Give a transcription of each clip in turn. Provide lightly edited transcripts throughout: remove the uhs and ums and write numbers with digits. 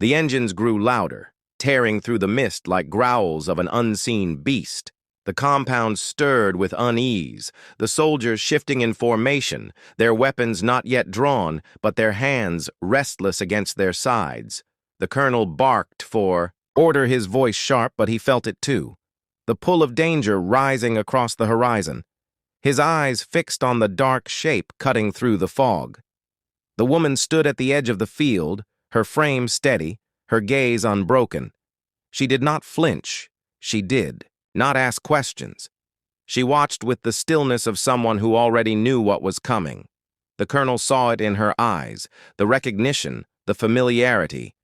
The engines grew louder, tearing through the mist like growls of an unseen beast. The compound stirred with unease, the soldiers shifting in formation, their weapons not yet drawn, but their hands restless against their sides. The colonel barked for order, his voice sharp, but he felt it too. The pull of danger rising across the horizon. His eyes fixed on the dark shape cutting through the fog. The woman stood at the edge of the field, her frame steady, her gaze unbroken. She did not flinch. She did not ask questions. She watched with the stillness of someone who already knew what was coming. The colonel saw it in her eyes, the recognition, the familiarity.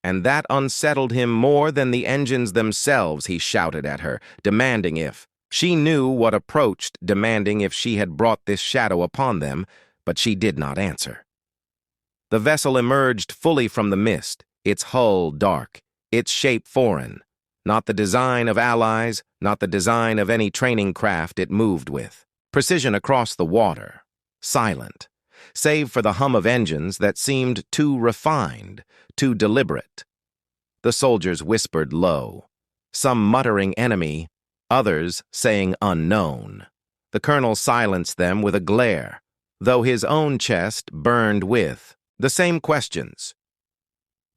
And that unsettled him more than the engines themselves. He shouted at her, demanding if she knew what approached, demanding if she had brought this shadow upon them, but she did not answer. The vessel emerged fully from the mist, its hull dark, its shape foreign. Not the design of allies, not the design of any training craft it moved with. Precision across the water, silent, save for the hum of engines that seemed too refined, too deliberate. The soldiers whispered low, some muttering enemy, others saying unknown. The colonel silenced them with a glare, though his own chest burned with the same questions.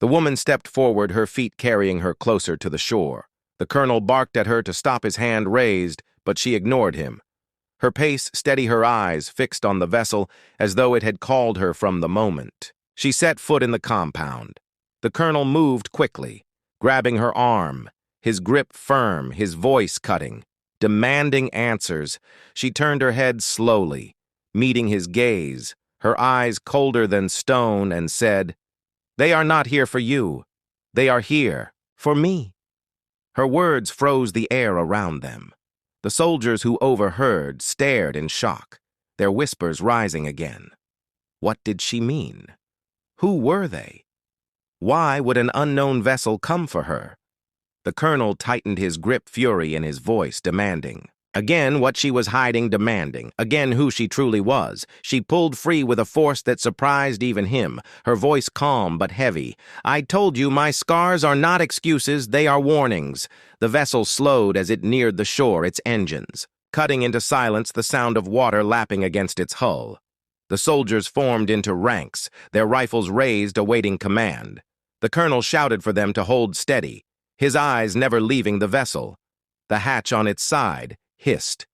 The woman stepped forward, her feet carrying her closer to the shore. The colonel barked at her to stop, his hand raised, but she ignored him. Her pace steady, her eyes fixed on the vessel as though it had called her from the moment. She set foot in the compound. The colonel moved quickly, grabbing her arm, his grip firm, his voice cutting, demanding answers. She turned her head slowly, meeting his gaze, her eyes colder than stone, and said, "They are not here for you. They are here for me." Her words froze the air around them. The soldiers who overheard stared in shock, their whispers rising again. What did she mean? Who were they? Why would an unknown vessel come for her? The colonel tightened his grip, fury in his voice, demanding. Again, what she was hiding, demanding. Again, who she truly was. She pulled free with a force that surprised even him, her voice calm but heavy. "I told you my scars are not excuses, they are warnings." The vessel slowed as it neared the shore, its engines, cutting into silence, the sound of water lapping against its hull. The soldiers formed into ranks, their rifles raised, awaiting command. The colonel shouted for them to hold steady, his eyes never leaving the vessel. The hatch on its side hissed,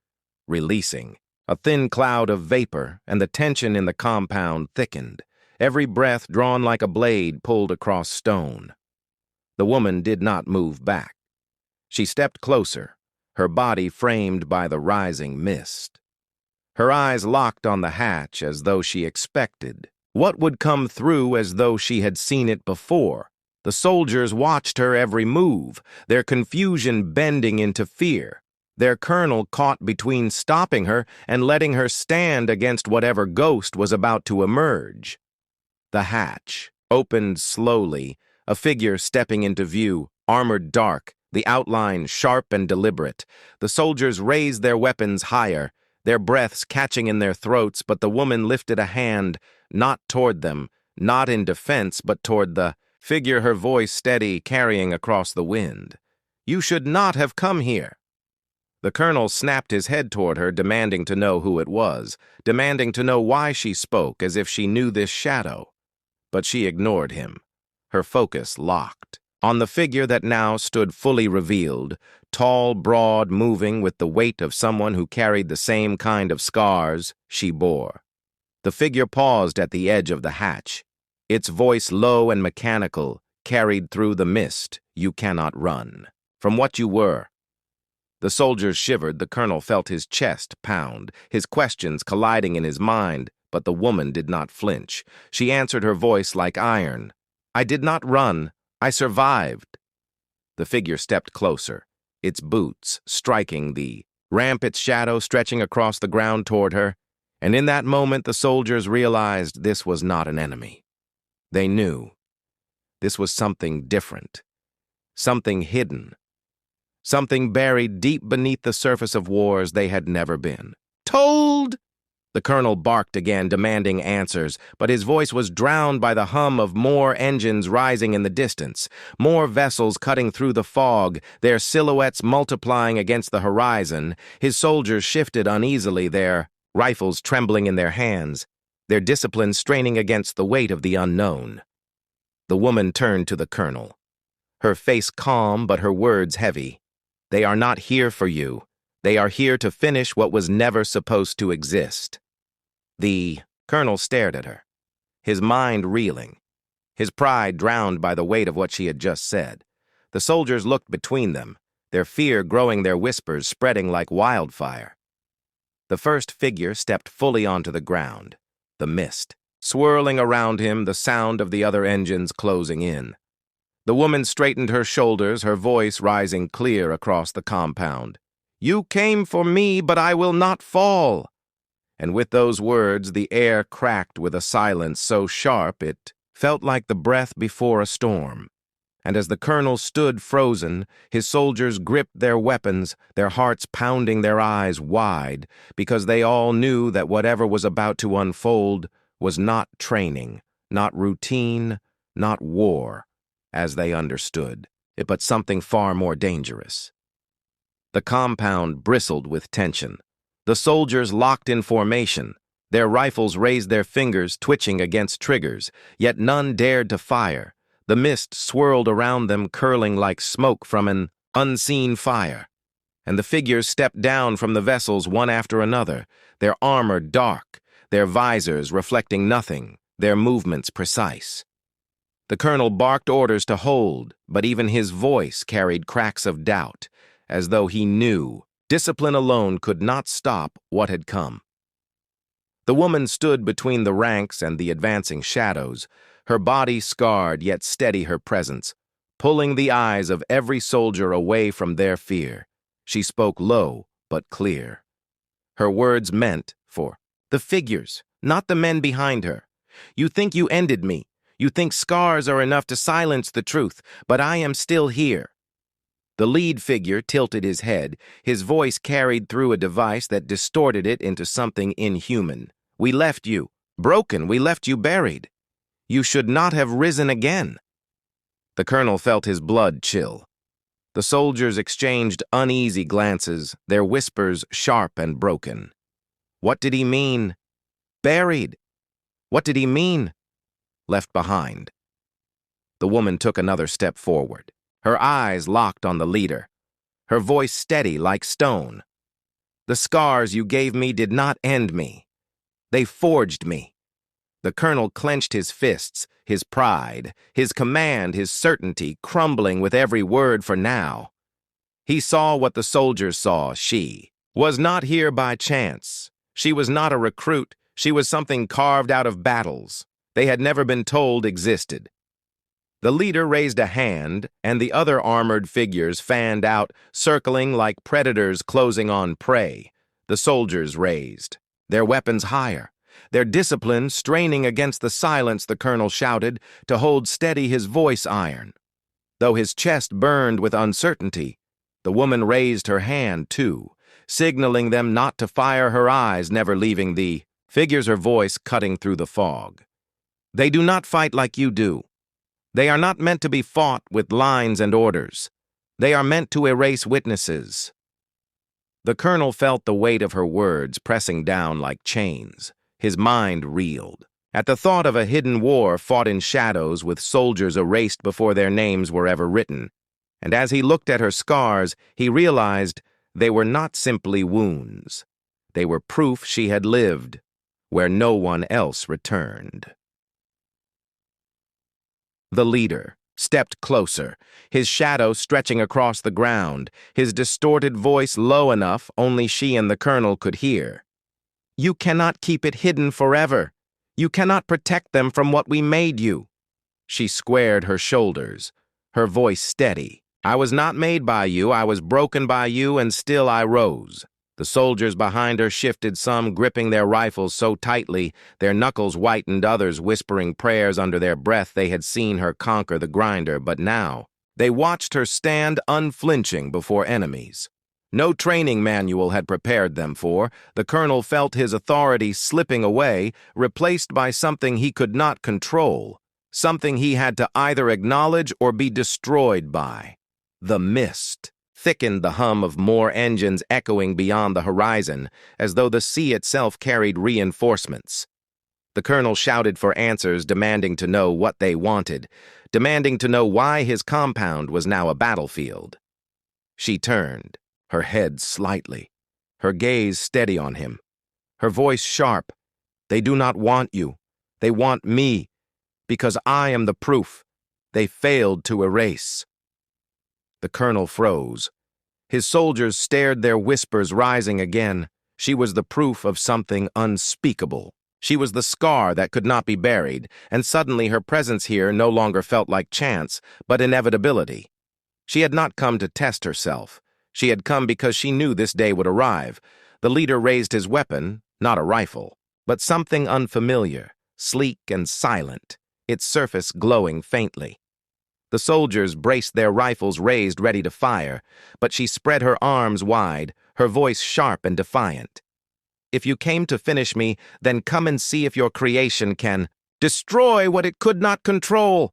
releasing. A thin cloud of vapor, and the tension in the compound thickened, every breath drawn like a blade pulled across stone. The woman did not move back. She stepped closer, her body framed by the rising mist. Her eyes locked on the hatch as though she expected what would come through, as though she had seen it before. The soldiers watched her every move, their confusion bending into fear. Their colonel caught between stopping her and letting her stand against whatever ghost was about to emerge. The hatch opened slowly, a figure stepping into view, armored dark, the outline sharp and deliberate. The soldiers raised their weapons higher, their breaths catching in their throats, but the woman lifted a hand, not toward them, not in defense, but toward the figure, her voice steady, carrying across the wind. "You should not have come here." The colonel snapped his head toward her, demanding to know who it was, demanding to know why she spoke, as if she knew this shadow. But she ignored him, her focus locked on the figure that now stood fully revealed, tall, broad, moving with the weight of someone who carried the same kind of scars she bore. The figure paused at the edge of the hatch, its voice low and mechanical, carried through the mist. "You cannot run from what you were." The soldiers shivered, the colonel felt his chest pound, his questions colliding in his mind, but the woman did not flinch. She answered, her voice like iron. "I did not run. I survived." The figure stepped closer, its boots striking the ramp, its shadow stretching across the ground toward her, and in that moment the soldiers realized this was not an enemy. They knew this was something different, something hidden, something buried deep beneath the surface of wars they had never been told The colonel barked again, demanding answers, but his voice was drowned by the hum of more engines rising in the distance, more vessels cutting through the fog, their silhouettes multiplying against the horizon. His soldiers shifted uneasily, their rifles trembling in their hands, their discipline straining against the weight of the unknown. The woman turned to the colonel, her face calm but her words heavy. "They are not here for you. They are here to finish what was never supposed to exist." The colonel stared at her, his mind reeling, his pride drowned by the weight of what she had just said. The soldiers looked between them, their fear growing, their whispers spreading like wildfire. The first figure stepped fully onto the ground, the mist swirling around him, the sound of the other engines closing in. The woman straightened her shoulders, her voice rising clear across the compound. "You came for me, but I will not fall." And with those words, the air cracked with a silence so sharp it felt like the breath before a storm. And as the colonel stood frozen, his soldiers gripped their weapons, their hearts pounding, their eyes wide, because they all knew that whatever was about to unfold was not training, not routine, not war, as they understood it, but something far more dangerous. The compound bristled with tension. The soldiers locked in formation, their rifles raised, their fingers twitching against triggers, yet none dared to fire. The mist swirled around them, curling like smoke from an unseen fire. And the figures stepped down from the vessels one after another, their armor dark, their visors reflecting nothing, their movements precise. The colonel barked orders to hold, but even his voice carried cracks of doubt, as though he knew discipline alone could not stop what had come. The woman stood between the ranks and the advancing shadows, her body scarred yet steady her presence, pulling the eyes of every soldier away from their fear. She spoke low but clear. Her words meant for the figures, not the men behind her. "You think you ended me. You think scars are enough to silence the truth, but I am still here." The lead figure tilted his head, his voice carried through a device that distorted it into something inhuman. "We left you broken, we left you buried. You should not have risen again." The colonel felt his blood chill. The soldiers exchanged uneasy glances, their whispers sharp and broken. What did he mean? Buried. What did he mean? Left behind. The woman took another step forward, her eyes locked on the leader, her voice steady like stone. "The scars you gave me did not end me. They forged me." The colonel clenched his fists, his pride, his command, his certainty crumbling with every word for now. He saw what the soldiers saw. She was not here by chance. She was not a recruit. She was something carved out of battles they had never been told existed. The leader raised a hand, and the other armored figures fanned out, circling like predators closing on prey. The soldiers raised, their weapons higher, their discipline straining against the silence. The colonel shouted, to hold steady, his voice iron. Though his chest burned with uncertainty, the woman raised her hand too, signaling them not to fire, her eyes never leaving the figures, her voice cutting through the fog. "They do not fight like you do. They are not meant to be fought with lines and orders. They are meant to erase witnesses." The colonel felt the weight of her words pressing down like chains. His mind reeled at the thought of a hidden war fought in shadows with soldiers erased before their names were ever written. And as he looked at her scars, he realized they were not simply wounds. They were proof she had lived where no one else returned. The leader stepped closer, his shadow stretching across the ground, his distorted voice low enough only she and the colonel could hear. "You cannot keep it hidden forever. You cannot protect them from what we made you." She squared her shoulders, her voice steady. "I was not made by you. I was broken by you, and still I rose." The soldiers behind her shifted, some gripping their rifles so tightly their knuckles whitened, others whispering prayers under their breath. They had seen her conquer the grinder, but now they watched her stand unflinching before enemies. No training manual had prepared them for. The colonel felt his authority slipping away, replaced by something he could not control, something he had to either acknowledge or be destroyed by. The mist thickened the hum of more engines echoing beyond the horizon, as though the sea itself carried reinforcements. The colonel shouted for answers, demanding to know what they wanted, demanding to know why his compound was now a battlefield. She turned, her head slightly, her gaze steady on him, her voice sharp. "They do not want you. They want me, because I am the proof. They failed to erase." The colonel froze. His soldiers stared, their whispers rising again. She was the proof of something unspeakable. She was the scar that could not be buried, and suddenly her presence here no longer felt like chance, but inevitability. She had not come to test herself. She had come because she knew this day would arrive. The leader raised his weapon, not a rifle, but something unfamiliar, sleek and silent, its surface glowing faintly. The soldiers braced their rifles raised, ready to fire, but she spread her arms wide, her voice sharp and defiant. "If you came to finish me, then come and see if your creation can destroy what it could not control."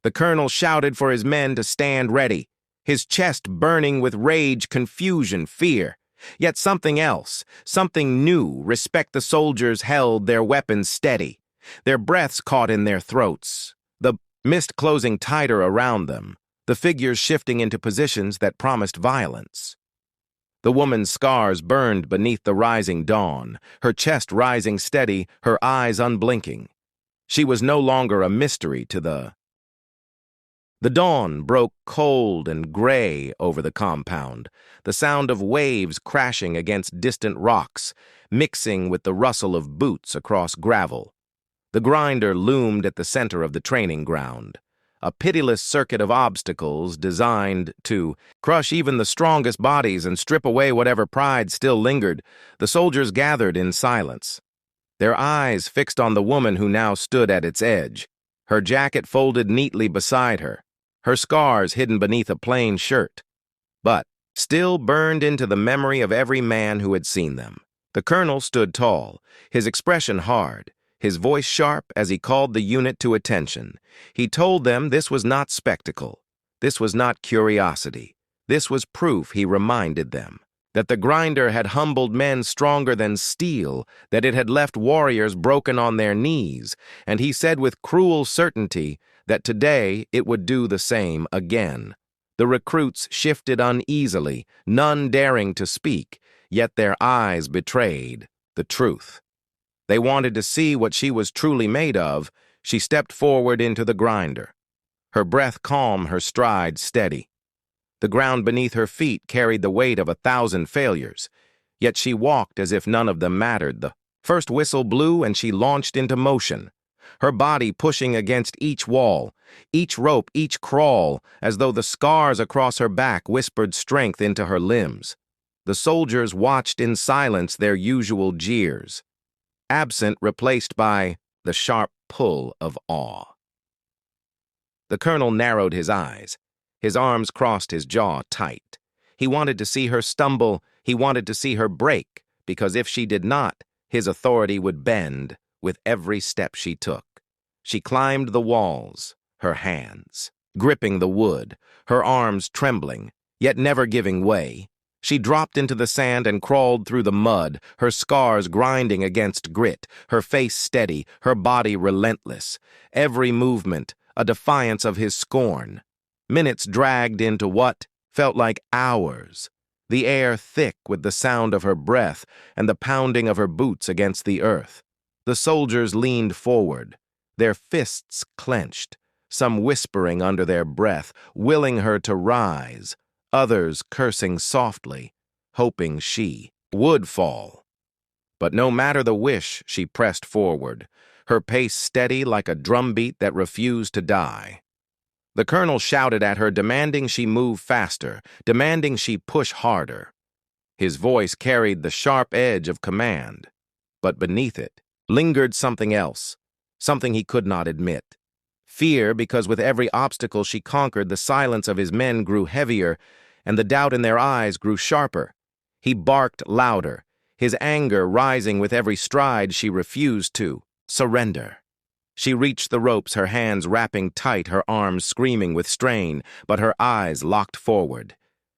The colonel shouted for his men to stand ready, his chest burning with rage, confusion, fear. Yet something else, something new. Respect. The soldiers held their weapons steady, their breaths caught in their throats, the mist closing tighter around them, the figures shifting into positions that promised violence. The woman's scars burned beneath the rising dawn, her chest rising steady, her eyes unblinking. She was no longer a mystery to the dawn broke cold and gray over the compound, the sound of waves crashing against distant rocks, mixing with the rustle of boots across gravel. The grinder loomed at the center of the training ground, a pitiless circuit of obstacles designed to crush even the strongest bodies and strip away whatever pride still lingered. The soldiers gathered in silence, their eyes fixed on the woman who now stood at its edge, her jacket folded neatly beside her, her scars hidden beneath a plain shirt, but still burned into the memory of every man who had seen them. The colonel stood tall, his expression hard, his voice sharp as he called the unit to attention. He told them this was not spectacle, this was not curiosity, this was proof, he reminded them, that the grinder had humbled men stronger than steel, that it had left warriors broken on their knees, and he said with cruel certainty that today it would do the same again. The recruits shifted uneasily, none daring to speak, yet their eyes betrayed the truth. They wanted to see what she was truly made of. She stepped forward into the grinder, her breath calm, her stride steady. The ground beneath her feet carried the weight of 1,000 failures, yet she walked as if none of them mattered. The first whistle blew and she launched into motion, her body pushing against each wall, each rope, each crawl, as though the scars across her back whispered strength into her limbs. The soldiers watched in silence, their usual jeers, absent, replaced by the sharp pull of awe. The colonel narrowed his eyes. His arms crossed, his jaw tight. He wanted to see her stumble, he wanted to see her break, because if she did not, his authority would bend with every step she took. She climbed the walls, her hands gripping the wood, her arms trembling, yet never giving way. She dropped into the sand and crawled through the mud, her scars grinding against grit, her face steady, her body relentless, every movement a defiance of his scorn. Minutes dragged into what felt like hours, the air thick with the sound of her breath and the pounding of her boots against the earth. The soldiers leaned forward, their fists clenched, some whispering under their breath, willing her to rise, others cursing softly, hoping she would fall. But no matter the wish, she pressed forward, her pace steady like a drumbeat that refused to die. The colonel shouted at her, demanding she move faster, demanding she push harder. His voice carried the sharp edge of command, but beneath it lingered something else, something he could not admit. Fear, because with every obstacle she conquered, the silence of his men grew heavier, and the doubt in their eyes grew sharper. He barked louder, his anger rising with every stride. She refused to surrender. She reached the ropes, her hands wrapping tight, her arms screaming with strain, but her eyes locked forward.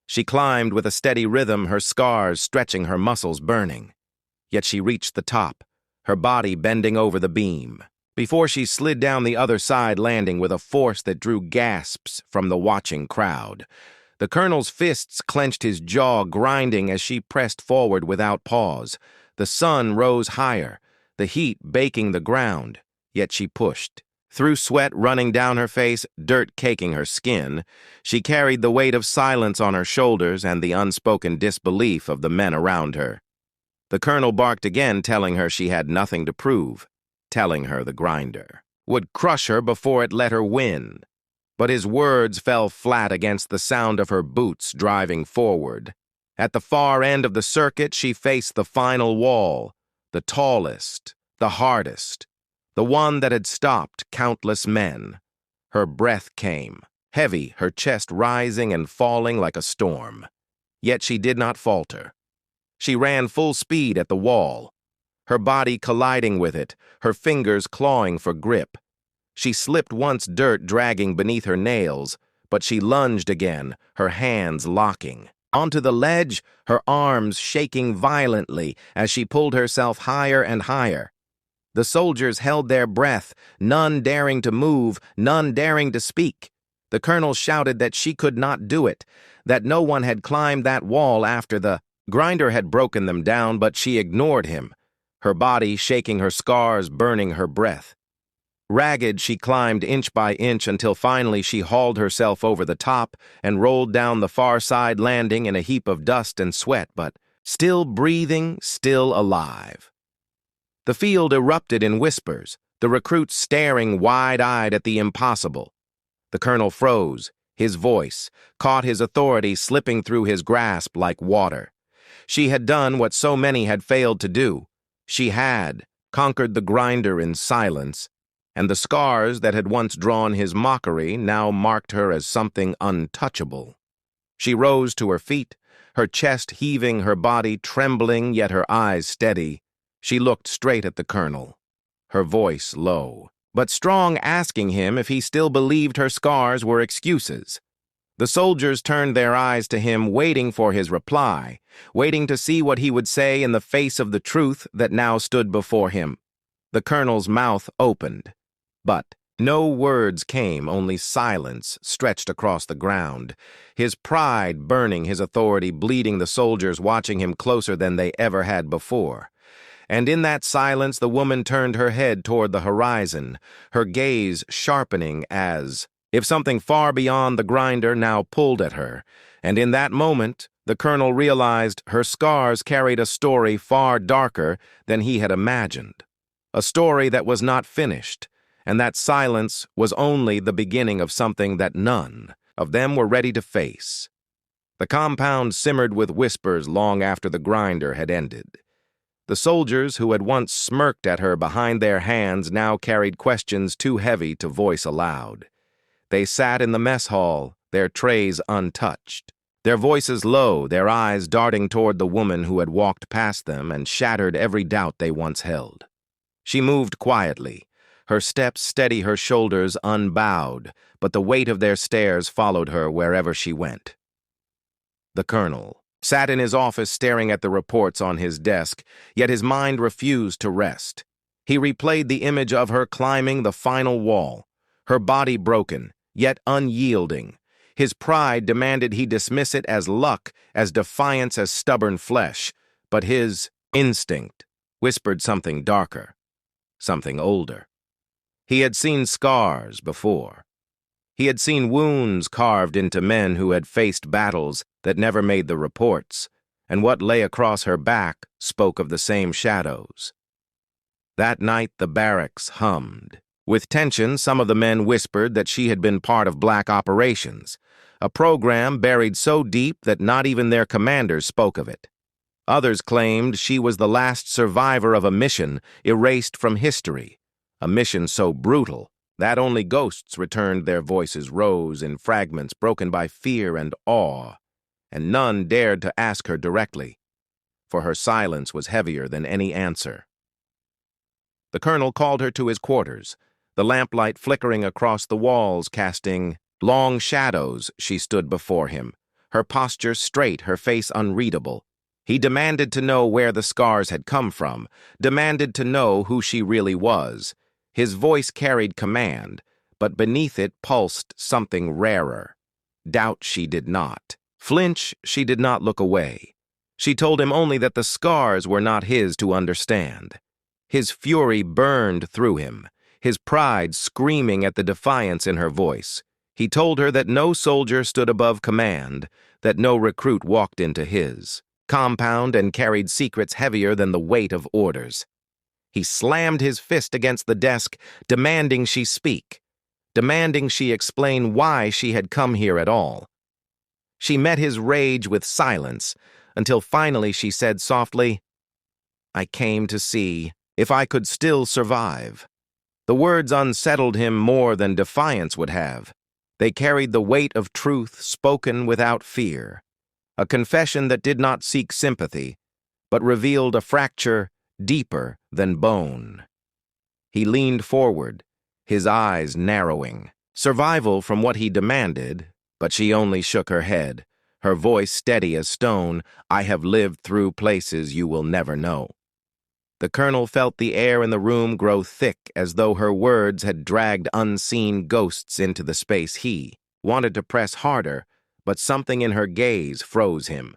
She climbed with a steady rhythm, her scars stretching, her muscles burning. Yet she reached the top, her body bending over the beam, before she slid down the other side, landing with a force that drew gasps from the watching crowd. The colonel's fists clenched, his jaw grinding as she pressed forward without pause. The sun rose higher, the heat baking the ground, yet she pushed. Through sweat running down her face, dirt caking her skin, she carried the weight of silence on her shoulders and the unspoken disbelief of the men around her. The colonel barked again, telling her she had nothing to prove, telling her the grinder would crush her before it let her win. But his words fell flat against the sound of her boots driving forward. At the far end of the circuit, she faced the final wall, the tallest, the hardest, the one that had stopped countless men. Her breath came, heavy, her chest rising and falling like a storm. Yet she did not falter. She ran full speed at the wall, her body colliding with it, her fingers clawing for grip. She slipped once, dirt dragging beneath her nails, but she lunged again, her hands locking. Onto the ledge, her arms shaking violently as she pulled herself higher and higher. The soldiers held their breath, none daring to move, none daring to speak. The colonel shouted that she could not do it, that no one had climbed that wall after the grinder had broken them down, but she ignored him, her body shaking, her scars burning her breath. Ragged, she climbed inch by inch until finally she hauled herself over the top and rolled down the far side, landing in a heap of dust and sweat, but still breathing, still alive. The field erupted in whispers, the recruits staring wide-eyed at the impossible. The colonel froze, his voice caught, his authority slipping through his grasp like water. She had done what so many had failed to do. She had conquered the grinder in silence, and the scars that had once drawn his mockery now marked her as something untouchable. She rose to her feet, her chest heaving, her body trembling, yet her eyes steady. She looked straight at the colonel, her voice low, but strong, asking him if he still believed her scars were excuses. The soldiers turned their eyes to him, waiting for his reply, waiting to see what he would say in the face of the truth that now stood before him. The colonel's mouth opened, but no words came, only silence stretched across the ground, his pride burning, his authority bleeding, the soldiers watching him closer than they ever had before. And in that silence, the woman turned her head toward the horizon, her gaze sharpening as if something far beyond the grinder now pulled at her. And in that moment, the colonel realized her scars carried a story far darker than he had imagined, a story that was not finished, and that silence was only the beginning of something that none of them were ready to face. The compound simmered with whispers long after the grinder had ended. The soldiers who had once smirked at her behind their hands now carried questions too heavy to voice aloud. They sat in the mess hall, their trays untouched, their voices low, their eyes darting toward the woman who had walked past them and shattered every doubt they once held. She moved quietly, her steps steady, her shoulders unbowed, but the weight of their stares followed her wherever she went. The colonel sat in his office staring at the reports on his desk, yet his mind refused to rest. He replayed the image of her climbing the final wall, her body broken, yet unyielding. His pride demanded he dismiss it as luck, as defiance, as stubborn flesh, but his instinct whispered something darker, something older. He had seen scars before. He had seen wounds carved into men who had faced battles that never made the reports, and what lay across her back spoke of the same shadows. That night the barracks hummed. With tension, some of the men whispered that she had been part of black operations, a program buried so deep that not even their commanders spoke of it. Others claimed she was the last survivor of a mission erased from history, a mission so brutal that only ghosts returned. Their voices rose in fragments broken by fear and awe. and none dared to ask her directly, for her silence was heavier than any answer. The colonel called her to his quarters, the lamplight flickering across the walls, casting long shadows. She stood before him, her posture straight, her face unreadable. He demanded to know where the scars had come from, demanded to know who she really was. His voice carried command, but beneath it pulsed something rarer. Doubt she did not. Flinch she did not look away. She told him only that the scars were not his to understand. His fury burned through him, his pride screaming at the defiance in her voice. He told her that no soldier stood above command, that no recruit walked into his compound and carried secrets heavier than the weight of orders. He slammed his fist against the desk, demanding she speak, demanding she explain why she had come here at all. She met his rage with silence, until finally she said softly, "I came to see if I could still survive." The words unsettled him more than defiance would have. They carried the weight of truth spoken without fear, a confession that did not seek sympathy, but revealed a fracture deeper than bone. He leaned forward, his eyes narrowing. Survival from what he demanded, but she only shook her head, her voice steady as stone. "I have lived through places you will never know." The colonel felt the air in the room grow thick, as though her words had dragged unseen ghosts into the space. He wanted to press harder, but something in her gaze froze him.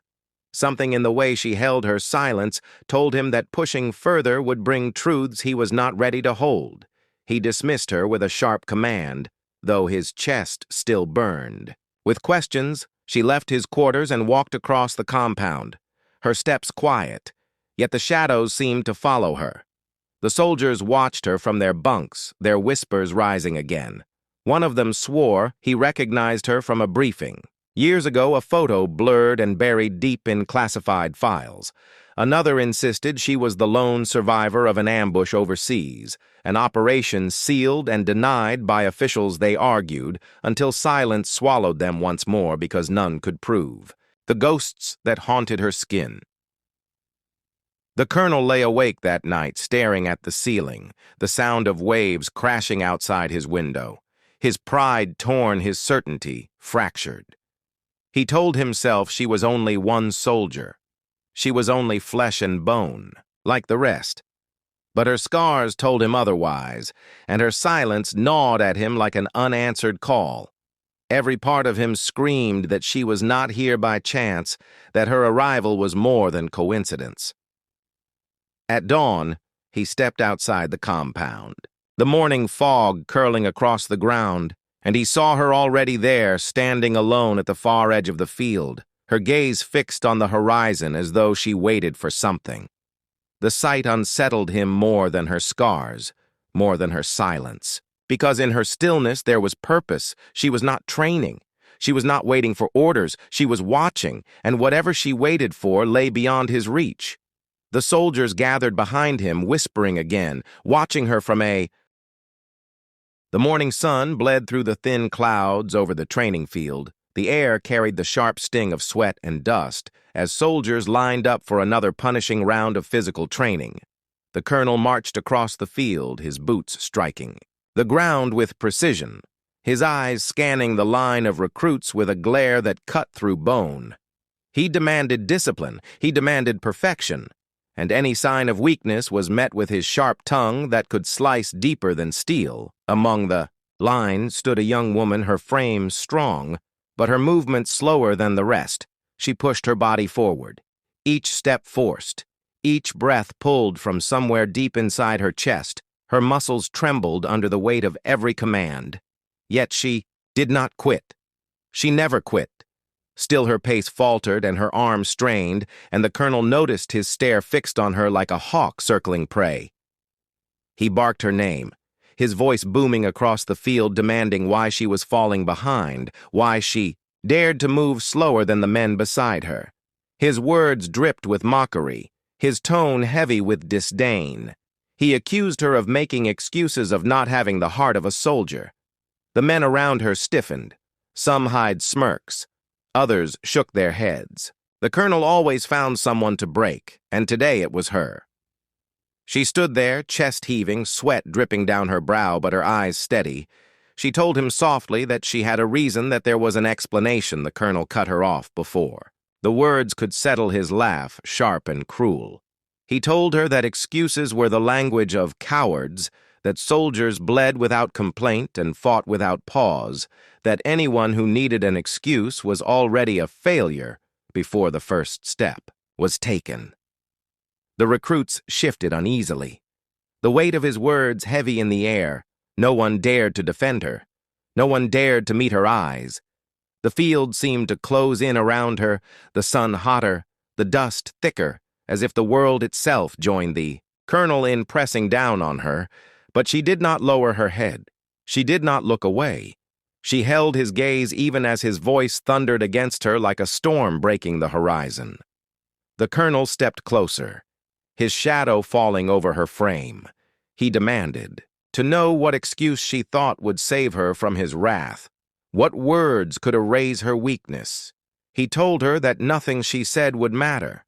Something in the way she held her silence told him that pushing further would bring truths he was not ready to hold. He dismissed her with a sharp command, though his chest still burned. With questions, she left his quarters and walked across the compound, her steps quiet, yet the shadows seemed to follow her. The soldiers watched her from their bunks, their whispers rising again. One of them swore he recognized her from a briefing. Years ago, a photo blurred and buried deep in classified files. Another insisted she was the lone survivor of an ambush overseas, an operation sealed and denied by officials, they argued, until silence swallowed them once more because none could prove. The ghosts that haunted her skin. The colonel lay awake that night, staring at the ceiling, the sound of waves crashing outside his window. His pride torn, his certainty fractured. He told himself she was only one soldier. She was only flesh and bone, like the rest. But her scars told him otherwise, and her silence gnawed at him like an unanswered call. Every part of him screamed that she was not here by chance, that her arrival was more than coincidence. At dawn, he stepped outside the compound, the morning fog curling across the ground, and he saw her already there, standing alone at the far edge of the field, her gaze fixed on the horizon as though she waited for something. The sight unsettled him more than her scars, more than her silence, because in her stillness there was purpose. She was not training. She was not waiting for orders. She was watching, and whatever she waited for lay beyond his reach. The soldiers gathered behind him, whispering again, watching her from a... The morning sun bled through the thin clouds over the training field. The air carried the sharp sting of sweat and dust as soldiers lined up for another punishing round of physical training. The colonel marched across the field, his boots striking the ground with precision, his eyes scanning the line of recruits with a glare that cut through bone. He demanded discipline, he demanded perfection, and any sign of weakness was met with his sharp tongue that could slice deeper than steel. Among the line stood a young woman, her frame strong, but her movements slower than the rest. She pushed her body forward, each step forced, each breath pulled from somewhere deep inside her chest. Her muscles trembled under the weight of every command. Yet she did not quit. She never quit. Still her pace faltered and her arms strained, and the colonel noticed his stare fixed on her like a hawk circling prey. He barked her name, his voice booming across the field, demanding why she was falling behind, why she dared to move slower than the men beside her. His words dripped with mockery, his tone heavy with disdain. He accused her of making excuses, of not having the heart of a soldier. The men around her stiffened, some hid smirks, Others shook their heads. The colonel always found someone to break, and today it was her. She stood there, chest heaving, sweat dripping down her brow, but her eyes steady. She told him softly that she had a reason, that there was an explanation. The colonel cut her off before. The words could settle his laugh, sharp and cruel. He told her that excuses were the language of cowards, that soldiers bled without complaint and fought without pause, that anyone who needed an excuse was already a failure before the first step was taken. The recruits shifted uneasily. The weight of his words heavy in the air. No one dared to defend her. No one dared to meet her eyes. The field seemed to close in around her, the sun hotter, the dust thicker, as if the world itself joined the colonel in pressing down on her. But she did not lower her head. She did not look away. She held his gaze even as his voice thundered against her like a storm breaking the horizon. The colonel stepped closer, his shadow falling over her frame. He demanded to know what excuse she thought would save her from his wrath. What words could erase her weakness? He told her that nothing she said would matter,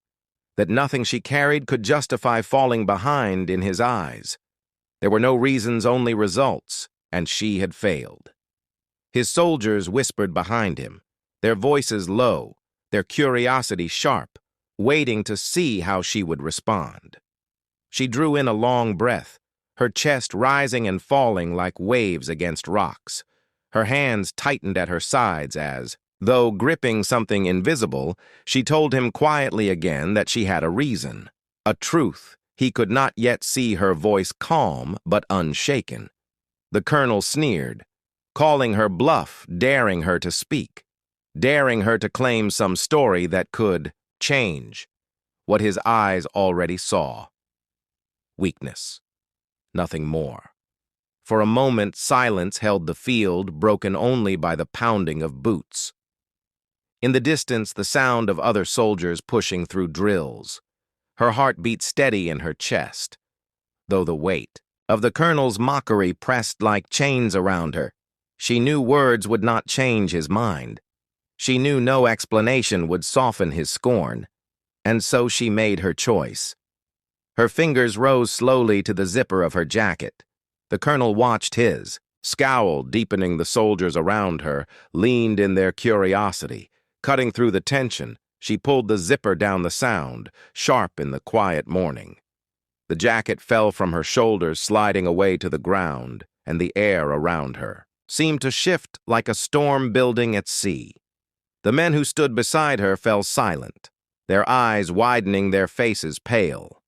that nothing she carried could justify falling behind in his eyes. There were no reasons, only results, and she had failed. His soldiers whispered behind him, their voices low, their curiosity sharp, waiting to see how she would respond. She drew in a long breath, her chest rising and falling like waves against rocks. Her hands tightened at her sides as, though gripping something invisible, she told him quietly again that she had a reason, a truth. He could not yet see, her voice calm but unshaken. The colonel sneered, calling her bluff, daring her to speak, daring her to claim some story that could change what his eyes already saw. Weakness. Nothing more. For a moment, silence held the field, broken only by the pounding of boots. In the distance, the sound of other soldiers pushing through drills. Her heart beat steady in her chest, though the weight of the colonel's mockery pressed like chains around her. She knew words would not change his mind. She knew no explanation would soften his scorn, and so she made her choice. Her fingers rose slowly to the zipper of her jacket. The colonel watched his, scowled, deepening the soldiers around her, leaned in their curiosity. Cutting through the tension, she pulled the zipper down, the sound, sharp in the quiet morning. The jacket fell from her shoulders, sliding away to the ground, and the air around her seemed to shift like a storm building at sea. The men who stood beside her fell silent, their eyes widening, their faces pale.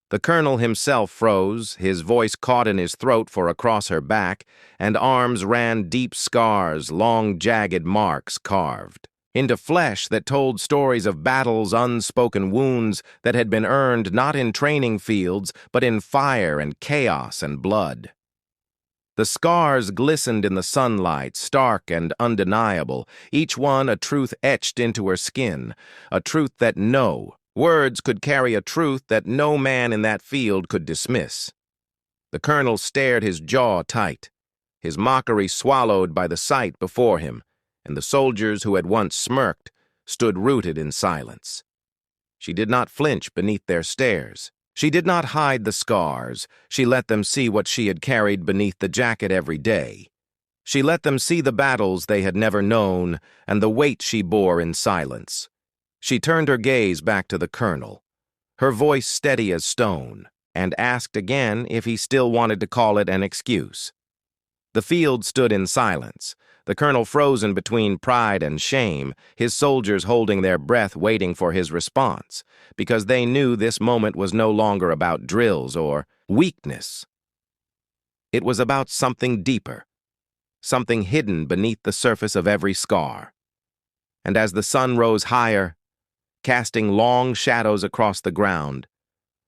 The colonel himself froze, his voice caught in his throat, for across her back and arms ran deep scars, long jagged marks carved into flesh that told stories of battles, unspoken wounds that had been earned not in training fields, but in fire and chaos and blood. The scars glistened in the sunlight, stark and undeniable, each one a truth etched into her skin, a truth that no words could carry, a truth that no man in that field could dismiss. The colonel stared, his jaw tight, his mockery swallowed by the sight before him, and the soldiers who had once smirked stood rooted in silence. She did not flinch beneath their stares. She did not hide the scars. She let them see what she had carried beneath the jacket every day. She let them see the battles they had never known and the weight she bore in silence. She turned her gaze back to the colonel, her voice steady as stone, and asked again if he still wanted to call it an excuse. The field stood in silence, the colonel frozen between pride and shame, his soldiers holding their breath, waiting for his response, because they knew this moment was no longer about drills or weakness. It was about something deeper, something hidden beneath the surface of every scar. And as the sun rose higher, casting long shadows across the ground,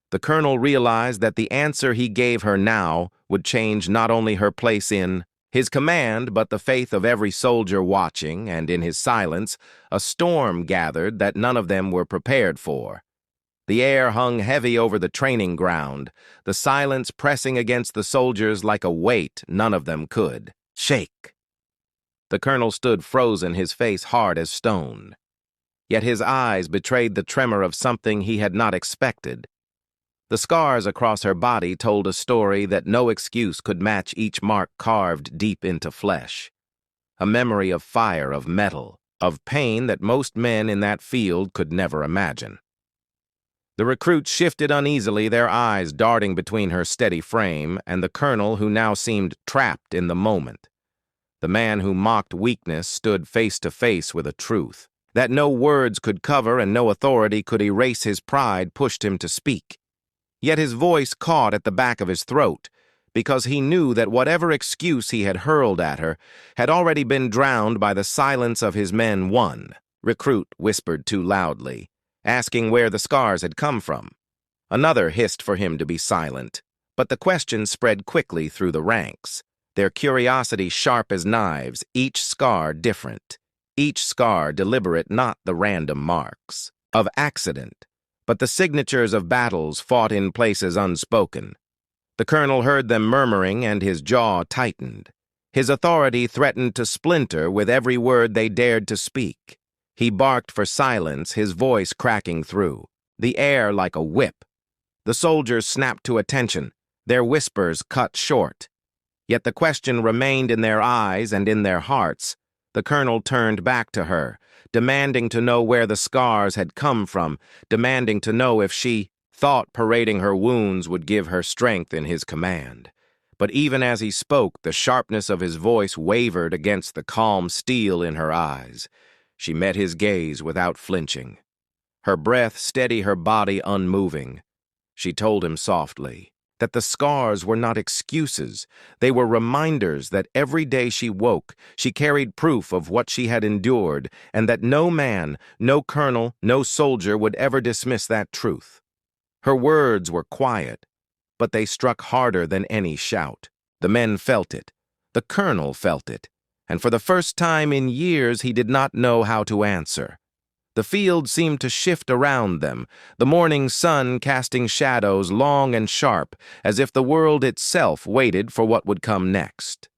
the colonel realized that the answer he gave her now would change not only her place in his command, but the faith of every soldier watching, and in his silence, a storm gathered that none of them were prepared for. The air hung heavy over the training ground, the silence pressing against the soldiers like a weight none of them could shake. The colonel stood frozen, his face hard as stone. yet his eyes betrayed the tremor of something he had not expected. The scars across her body told a story that no excuse could match, each mark carved deep into flesh. A memory of fire, of metal, of pain that most men in that field could never imagine. The recruits shifted uneasily, their eyes darting between her steady frame and the colonel, who now seemed trapped in the moment. The man who mocked weakness stood face to face with a truth that no words could cover and no authority could erase. His pride pushed him to speak. Yet his voice caught at the back of his throat, because he knew that whatever excuse he had hurled at her had already been drowned by the silence of his men. One recruit whispered too loudly, asking where the scars had come from. Another hissed for him to be silent, but the question spread quickly through the ranks, their curiosity sharp as knives, each scar different, each scar deliberate, not the random marks of accident, but the signatures of battles fought in places unspoken. The colonel heard them murmuring, and his jaw tightened. His authority threatened to splinter with every word they dared to speak. He barked for silence, his voice cracking through the air like a whip. The soldiers snapped to attention, their whispers cut short. Yet the question remained in their eyes and in their hearts. The colonel turned back to her, demanding to know where the scars had come from, demanding to know if she thought parading her wounds would give her strength in his command. But even as he spoke, the sharpness of his voice wavered against the calm steel in her eyes. She met his gaze without flinching, her breath steady, her body unmoving. She told him softly that the scars were not excuses. They were reminders that every day she woke, she carried proof of what she had endured, and that no man, no colonel, no soldier would ever dismiss that truth. Her words were quiet, but they struck harder than any shout. The men felt it. The colonel felt it. And for the first time in years, he did not know how to answer. The field seemed to shift around them, the morning sun casting shadows long and sharp, as if the world itself waited for what would come next.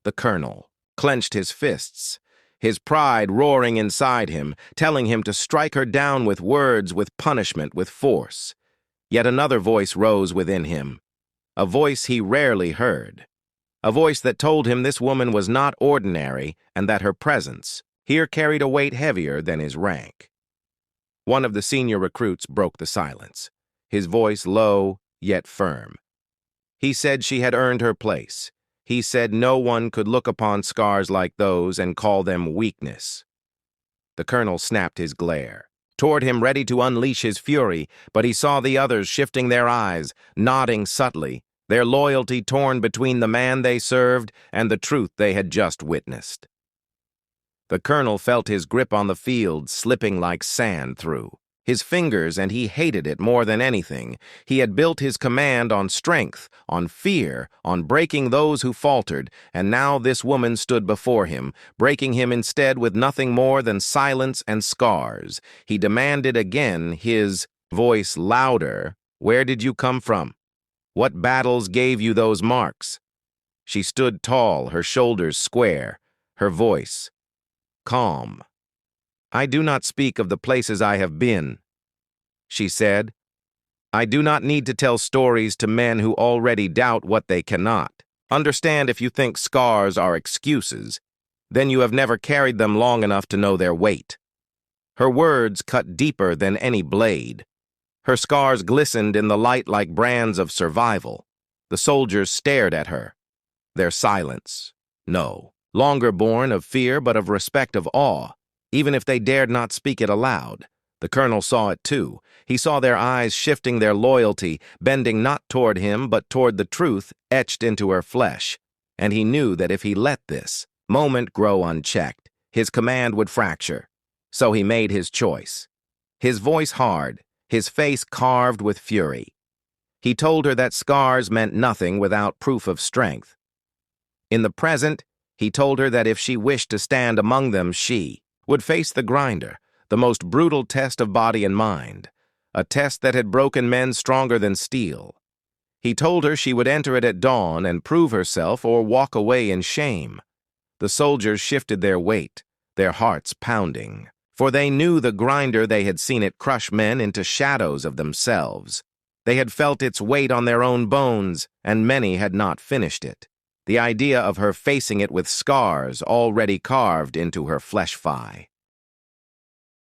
The colonel clenched his fists, his pride roaring inside him, telling him to strike her down with words, with punishment, with force. Yet another voice rose within him, a voice he rarely heard, a voice that told him this woman was not ordinary and that her presence here carried a weight heavier than his rank. One of the senior recruits broke the silence, his voice low yet firm. He said she had earned her place. He said no one could look upon scars like those and call them weakness. The colonel snapped his glare toward him, ready to unleash his fury, but he saw the others shifting their eyes, nodding subtly, their loyalty torn between the man they served and the truth they had just witnessed. The colonel felt his grip on the field slipping like sand through his fingers, and he hated it more than anything. He had built his command on strength, on fear, on breaking those who faltered, and now this woman stood before him, breaking him instead with nothing more than silence and scars. He demanded again, his voice louder, "Where did you come from? What battles gave you those marks?" She stood tall, her shoulders square, her voice calm. "I do not speak of the places I have been," she said. "I do not need to tell stories to men who already doubt what they cannot understand. If you think scars are excuses, then you have never carried them long enough to know their weight." Her words cut deeper than any blade. Her scars glistened in the light like brands of survival. The soldiers stared at her, their silence, no longer born of fear but of respect, of awe, even if they dared not speak it aloud. The colonel saw it too. He saw their eyes shifting, their loyalty bending not toward him but toward the truth etched into her flesh. And he knew that if he let this moment grow unchecked, his command would fracture. So he made his choice. His voice hard, his face carved with fury. He told her that scars meant nothing without proof of strength. In the present, he told her that if she wished to stand among them, she would face the grinder, the most brutal test of body and mind, a test that had broken men stronger than steel. He told her she would enter it at dawn and prove herself or walk away in shame. The soldiers shifted their weight, their hearts pounding. For they knew the grinder, they had seen it crush men into shadows of themselves. They had felt its weight on their own bones, and many had not finished it. The idea of her facing it with scars already carved into her flesh-thigh.